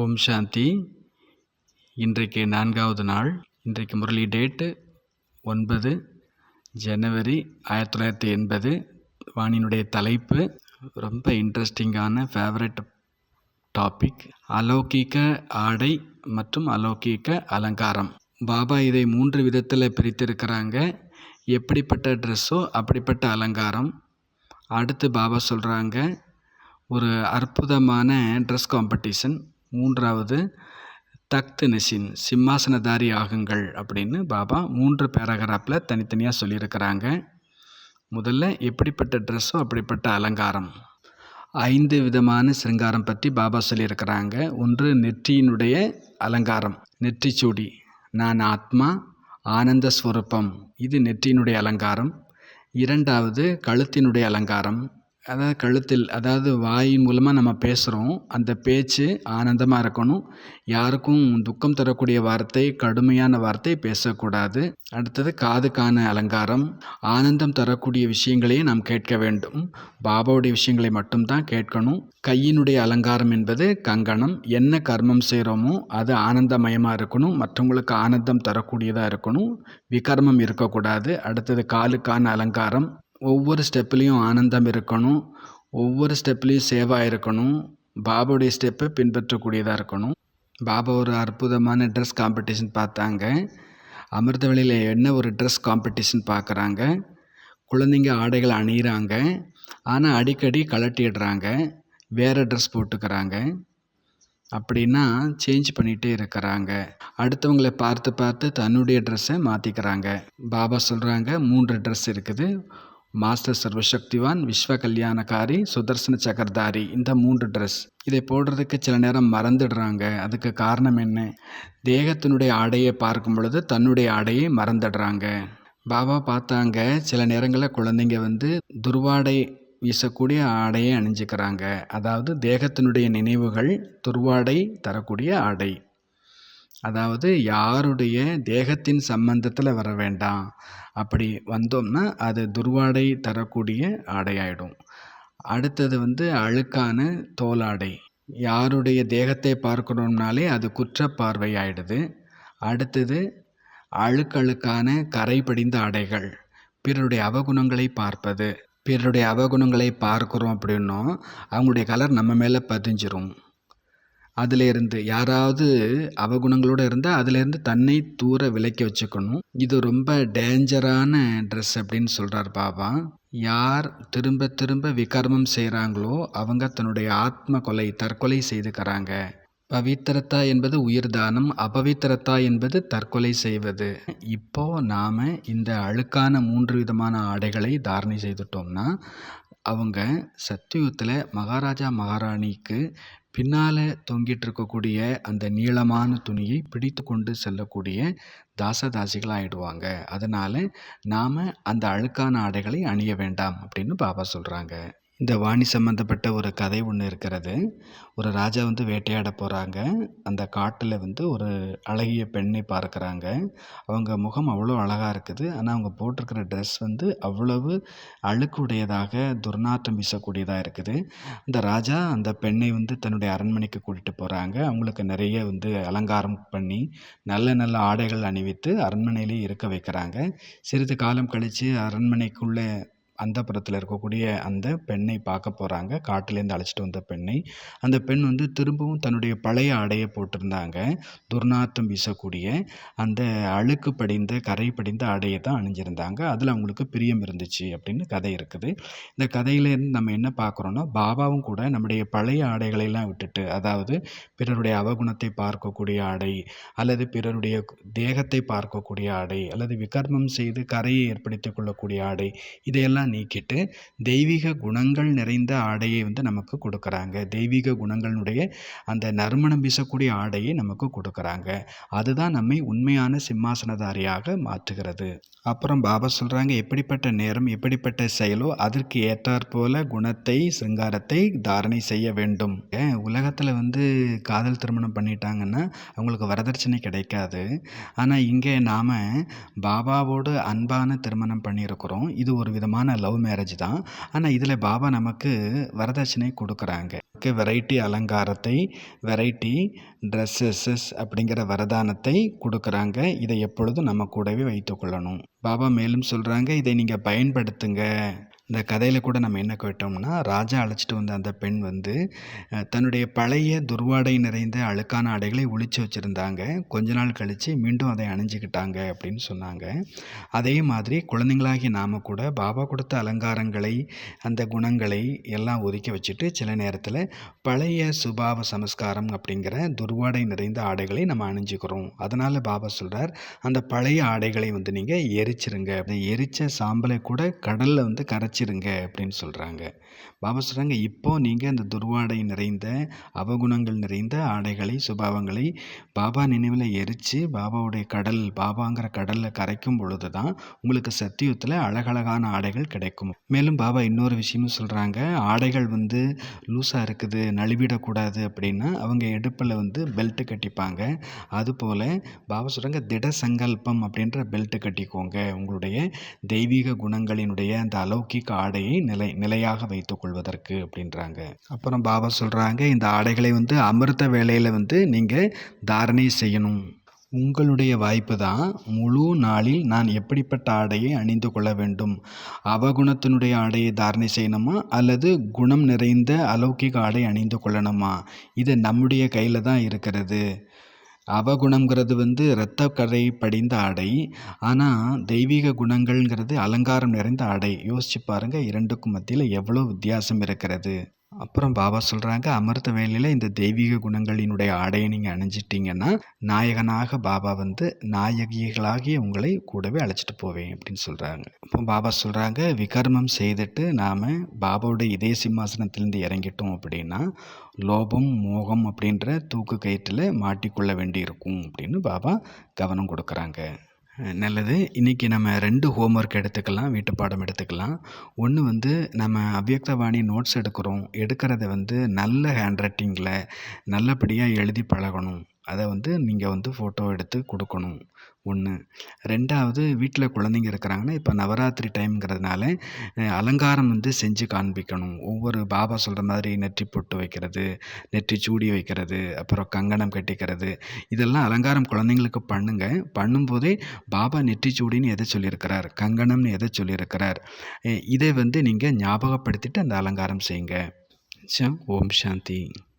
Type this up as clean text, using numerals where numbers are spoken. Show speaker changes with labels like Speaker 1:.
Speaker 1: ஓம் சாந்தி. இன்றைக்கு 4வது நாள். இன்றைக்கு முரளி டேட்டு 9 ஜனவரி 1980. வாணியினுடைய தலைப்பு ரொம்ப இன்ட்ரெஸ்டிங்கான ஃபேவரட் டாபிக், அலௌகிக ஆடை மற்றும் அலௌகிக அலங்காரம். பாபா இதை 3 விதத்தில் பிரித்திருக்கிறாங்க. எப்படிப்பட்ட ட்ரெஸ்ஸோ அப்படிப்பட்ட அலங்காரம். அடுத்து பாபா சொல்கிறாங்க ஒரு அற்புதமான ட்ரெஸ் காம்படிஷன். 3வது தக்த் நிஷின், சிம்மாசனதாரி ஆகுங்கள் அப்படின்னு பாபா 3 பேராகிராஃபில் தனித்தனியாக சொல்லியிருக்கிறாங்க. முதல்ல எப்படிப்பட்ட ட்ரெஸ்ஸோ அப்படிப்பட்ட அலங்காரம். 5 விதமான சிருங்காரம் பற்றி பாபா சொல்லியிருக்கிறாங்க. ஒன்று நெற்றியினுடைய அலங்காரம், நெற்றிச்சூடி. நான் ஆத்மா, ஆனந்த ஸ்வரூபம், இது நெற்றியினுடைய அலங்காரம். 2வது கழுத்தினுடைய அலங்காரம். அதாவது கழுத்தில், அதாவது வாய் மூலமாக நம்ம பேசுகிறோம், அந்த பேச்சு ஆனந்தமாக இருக்கணும். யாருக்கும் துக்கம் தரக்கூடிய வார்த்தை, கடுமையான வார்த்தை பேசக்கூடாது. அடுத்தது காதுக்கான அலங்காரம். ஆனந்தம் தரக்கூடிய விஷயங்களையே நாம் கேட்க வேண்டும். பாபாவுடைய விஷயங்களை மட்டும்தான் கேட்கணும். கையினுடைய அலங்காரம் என்பது கங்கணம். என்ன கர்மம் செய்கிறோமோ அது ஆனந்தமயமாக இருக்கணும், மற்றவங்களுக்கு ஆனந்தம் தரக்கூடியதாக இருக்கணும், விகர்மம் இருக்கக்கூடாது. அடுத்தது காலுக்கான அலங்காரம். ஒவ்வொரு ஸ்டெப்லேயும் ஆனந்தம் இருக்கணும், ஒவ்வொரு ஸ்டெப்லேயும் சேவா இருக்கணும், பாபாவுடைய ஸ்டெப்பை பின்பற்றக்கூடியதாக இருக்கணும். பாபா ஒரு அற்புதமான ட்ரெஸ் காம்படிஷன் பார்த்தாங்க. அமிர்த வேளையில் என்ன ஒரு ட்ரெஸ் காம்படிஷன் பார்க்குறாங்க. குழந்தைங்க ஆடைகள் அணிகிறாங்க, ஆனால் அடிக்கடி கழட்டிடுறாங்க, வேறு ட்ரெஸ் போட்டுக்கிறாங்க. அப்படின்னா சேஞ்ச் பண்ணிகிட்டே இருக்கிறாங்க. அடுத்தவங்களை பார்த்து பார்த்து தன்னுடைய ட்ரெஸ்ஸை மாற்றிக்கிறாங்க. பாபா சொல்கிறாங்க 3 ட்ரெஸ் இருக்குது. மாஸ்டர் சர்வசக்திவான், விஸ்வ கல்யாணக்காரி, சுதர்சன சக்கரதாரி, இந்த 3 ட்ரெஸ். இதை போடுறதுக்கு சில நேரம் மறந்துடுறாங்க. அதுக்கு காரணம் என்ன? தேகத்தினுடைய ஆடையை பார்க்கும் பொழுது தன்னுடைய ஆடையை மறந்துடுறாங்க. பாபா பார்த்தாங்க, சில நேரங்களில் குழந்தைங்க துர்வாடை வீசக்கூடிய ஆடையை அணிஞ்சிக்கிறாங்க. அதாவது தேகத்தினுடைய நினைவுகள் துர்வாடை தரக்கூடிய ஆடை. அதாவது யாருடைய தேகத்தின் சம்பந்தத்தில் வர வேண்டாம். அப்படி வந்தோம்னா அது துர்வாடை தரக்கூடிய ஆடையாயிடும். அடுத்தது அழுக்கான தோலாடை. யாருடைய தேகத்தை பார்க்கணும்னாலே அது குற்றப்பார்வை ஆயிடுது. அடுத்தது அழுக்கழுக்கான கரை படிந்த ஆடைகள். பிறருடைய அவகுணங்களை பார்ப்பது. பிறருடைய அவகுணங்களை பார்க்குறோம் அப்படின்னும் அவங்களுடைய கலர் நம்ம மேலே பதிஞ்சிரும். அதிலேருந்து யாராவது அவகுணங்களோடு இருந்தால் அதிலேருந்து தன்னை தூர விலக்கி வச்சுக்கணும். இது ரொம்ப டேஞ்சரான ட்ரெஸ் அப்படின்னு சொல்கிறார் பாபா. யார் திரும்ப திரும்ப விகர்மம் செய்கிறாங்களோ அவங்க தன்னுடைய ஆத்ம கொலை, தற்கொலை செய்துக்கிறாங்க. பவித்திரத்தா என்பது உயிர்தானம், அபவித்திரத்தா என்பது தற்கொலை செய்வது. இப்போ நாம் இந்த அழுக்கான 3 விதமான ஆடைகளை தாரணை செய்துட்டோம்னா அவங்க சத்தியுகத்தில் மகாராஜா மகாராணிக்கு பின்னால் தொங்கிட்டு இருக்கக்கூடிய அந்த நீளமான துணியை பிடித்து கொண்டு செல்லக்கூடிய தாசதாசிகள் ஆகிடுவாங்க. அதனால் நாம் அந்த அழுக்கான ஆடைகளை அணிய வேண்டாம் அப்படின்னு பாபா சொல்கிறாங்க. இந்த வாணி சம்மந்தப்பட்ட ஒரு கதை ஒன்று இருக்கிறது. ஒரு ராஜா வேட்டையாட போகிறாங்க. அந்த காட்டில் ஒரு அழகிய பெண்ணை பார்க்குறாங்க. அவங்க முகம் அவ்வளோ அழகாக இருக்குது. ஆனால் அவங்க போட்டிருக்கிற ட்ரெஸ் அவ்வளவு அழுக்கு உடையதாக, துர்நாற்றம் வீசக்கூடியதாக இருக்குது. அந்த ராஜா அந்த பெண்ணை தன்னுடைய அரண்மனைக்கு கூட்டிகிட்டு போகிறாங்க. அவங்களுக்கு நிறைய அலங்காரம் பண்ணி நல்ல நல்ல ஆடைகள் அணிவித்து அரண்மனையிலே இருக்க வைக்கிறாங்க. சிறிது காலம் கழித்து அரண்மனைக்குள்ளே அந்தப்புறத்தில் இருக்கக்கூடிய அந்த பெண்ணை பார்க்க போகிறாங்க. காட்டிலேருந்து அழைச்சிட்டு வந்த பெண்ணை. அந்த பெண் திரும்பவும் தன்னுடைய பழைய ஆடையை போட்டிருந்தாங்க. துர்நாற்றம் வீசக்கூடிய அந்த அழுக்கு படிந்த, கரை படிந்த ஆடையை தான் அணிஞ்சிருந்தாங்க. அதில் அவங்களுக்கு பிரியம் இருந்துச்சு அப்படின்னு கதை இருக்குது. இந்த கதையிலேருந்து நம்ம என்ன பார்க்குறோன்னா, பாபாவும் கூட நம்முடைய பழைய ஆடைகளெல்லாம் விட்டுட்டு, அதாவது பிறருடைய அவகுணத்தை பார்க்கக்கூடிய ஆடை, அல்லது பிறருடைய தேகத்தை பார்க்கக்கூடிய ஆடை, அல்லது விகர்மம் செய்து கரையை ஏற்படுத்தி கொள்ளக்கூடிய ஆடை, இதையெல்லாம் நீக்கிட்டு தெய்வீக குணங்கள் நிறைந்த ஆடையை நமக்கு கொடுக்குறாங்க. தெய்வீக குணங்களுடைய அந்த நறுமணம் வீசக்கூடிய ஆடையை நமக்கு கொடுக்குறாங்க. அதுதான் நம்மை உண்மையான சிம்மாசனதாரியாக மாற்றுகிறது. அப்புறம் பாபா சொல்கிறாங்க, எப்படிப்பட்ட நேரம், எப்படிப்பட்ட செயலோ அதற்கு ஏற்றாற்போல குணத்தை, சிருங்காரத்தை தாரணை செய்ய வேண்டும். உலகத்தில் காதல் திருமணம் பண்ணிட்டாங்கன்னா அவங்களுக்கு வரதட்சணை கிடைக்காது. ஆனால் இங்கே நாம் பாபாவோடு அன்பான திருமணம் பண்ணியிருக்கிறோம். இது ஒரு விதமான நார்மலான லவ் மேரேஜ் தான். ஆனால் இதில் பாபா நமக்கு வரதட்சணை கொடுக்குறாங்க. வெரைட்டி அலங்காரத்தை, வெரைட்டி ட்ரெஸ்ஸஸ் அப்படிங்கிற வரதானத்தை கொடுக்குறாங்க. இதை எப்பொழுதும் நம்ம கூடவே வைத்துக்கொள்ளணும். பாபா மேலும் சொல்கிறாங்க, இதை நீங்கள் பயன்படுத்துங்க. இந்த கதையில் கூட நம்ம என்ன கேட்டோம்னா, ராஜா அழைச்சிட்டு வந்த அந்த பெண் தன்னுடைய பழைய துர்வாடை நிறைந்த அழுக்கான ஆடைகளை ஒளிச்சு வச்சுருந்தாங்க. கொஞ்ச நாள் கழித்து மீண்டும் அதை அணிஞ்சிக்கிட்டாங்க அப்படின்னு சொன்னாங்க. அதே மாதிரி குழந்தைங்களாகி நாம் கூட பாபா கொடுத்த அலங்காரங்களை, அந்த குணங்களை எல்லாம் ஒதுக்கி வச்சுட்டு சில நேரத்தில் பழைய சுபாவ சமஸ்காரம் அப்படிங்கிற துர்வாடை நிறைந்த ஆடைகளை நம்ம அணிஞ்சிக்கிறோம். அதனால் பாபா சொல்கிறார், அந்த பழைய ஆடைகளை நீங்கள் எரிச்சிருங்க. அந்த எரிச்ச சாம்பலை கூட கடலில் கரைச்சிருங்க அப்படின்னு சொல்கிறாங்க. பாபா சொல்கிறாங்க, இப்போது நீங்கள் அந்த துர்வாடை நிறைந்த அவகுணங்கள் நிறைந்த ஆடைகளை, சுபாவங்களை பாபா நினைவில் எரித்து பாபாவுடைய பாபாங்கிற கடலில் கரைக்கும் பொழுது தான் உங்களுக்கு சத்தியுகத்தில் அழகழகான ஆடைகள் கிடைக்கும். மேலும் பாபா இன்னொரு விஷயமும் சொல்கிறாங்க, ஆடைகள் லூஸாக இருக்குது, நழுவிடக்கூடாது அப்படின்னா அவங்க இடுப்பில் பெல்ட்டு கட்டிப்பாங்க. அதுபோல் பாபா சொல்கிறாங்க, திட சங்கல்பம் அப்படின்ற பெல்ட்டு கட்டிக்கோங்க. உங்களுடைய தெய்வீக குணங்களினுடைய அந்த அலௌகிக ஆடையை நிலையாக வைத்துக் கொள்வதற்கு அப்படின்றாங்க. அப்புறம் பாபா சொல்கிறாங்க, இந்த ஆடைகளை அமிர்த வேளையில் நீங்கள் தாரணை செய்யணும். உங்களுடைய வாய்ப்பு தான் முழு நாளில் நான் எப்படிப்பட்ட ஆடையை அணிந்து கொள்ள வேண்டும், அவகுணத்தினுடைய ஆடையை தாரணை செய்யணுமா அல்லது குணம் நிறைந்த அலௌகிக ஆடை அணிந்து கொள்ளணுமா? இது நம்முடைய கையில் தான் இருக்கிறது. அவகுணங்கிறது இரத்த கரை படிந்த ஆடை, ஆனால் தெய்வீக குணங்கள்ங்கிறது அலங்காரம் நிறைந்த ஆடை. யோசிச்சு பாருங்கள், இரண்டுக்கும் மத்தியில் எவ்வளோ வித்தியாசம் இருக்கிறது. அப்புறம் பாபா சொல்கிறாங்க, அமிர்த வேளையில் இந்த தெய்வீக குணங்களினுடைய ஆடையை நீங்கள் அணிஞ்சிட்டிங்கன்னா நாயகனாக பாபா நாயகிகளாகிய உங்களை கூடவே அழைச்சிட்டு போவேன் அப்படின்னு சொல்கிறாங்க. அப்போ பாபா சொல்கிறாங்க, விகர்மம் செய்துட்டு நாம் பாபாவுடைய இதே சிம்மாசனத்திலேருந்து இறங்கிட்டோம் அப்படின்னா லோபம் மோகம் அப்படின்ற தூக்கு கயிற்றில் மாட்டிக்கொள்ள வேண்டி இருக்கும் அப்படின்னு பாபா கவனம் கொடுக்குறாங்க. நல்லது. இன்றைக்கி நம்ம 2 ஹோம்ஒர்க் எடுத்துக்கலாம், வீட்டு பாடம் எடுத்துக்கலாம். ஒன்று நம்ம அவ்யக்தவாணி நோட்ஸ் எடுக்கிறத நல்ல ஹேண்ட் ரைட்டிங்கில் நல்லபடியாக எழுதி பழகணும். அதை நீங்கள் ஃபோட்டோ எடுத்து கொடுக்கணும். 1. 2வது, வீட்டில் குழந்தைங்க இருக்கிறாங்கன்னா, இப்போ நவராத்திரி டைம்ங்கிறதுனால அலங்காரம் செஞ்சு காண்பிக்கணும். ஒவ்வொரு பாபா சொல்கிற மாதிரி நெற்றி பொட்டு வைக்கிறது, நெற்றி சூடி வைக்கிறது, அப்புறம் கங்கணம் கட்டிக்கிறது, இதெல்லாம் அலங்காரம் குழந்தைங்களுக்கு பண்ணும்போதே பாபா நெற்றிச்சூடின்னு எதை சொல்லியிருக்கிறார், கங்கணம்னு எதை சொல்லியிருக்கிறார், இதை நீங்கள் ஞாபகப்படுத்திட்டு அந்த அலங்காரம் செய்யுங்க. ஓம் சாந்தி.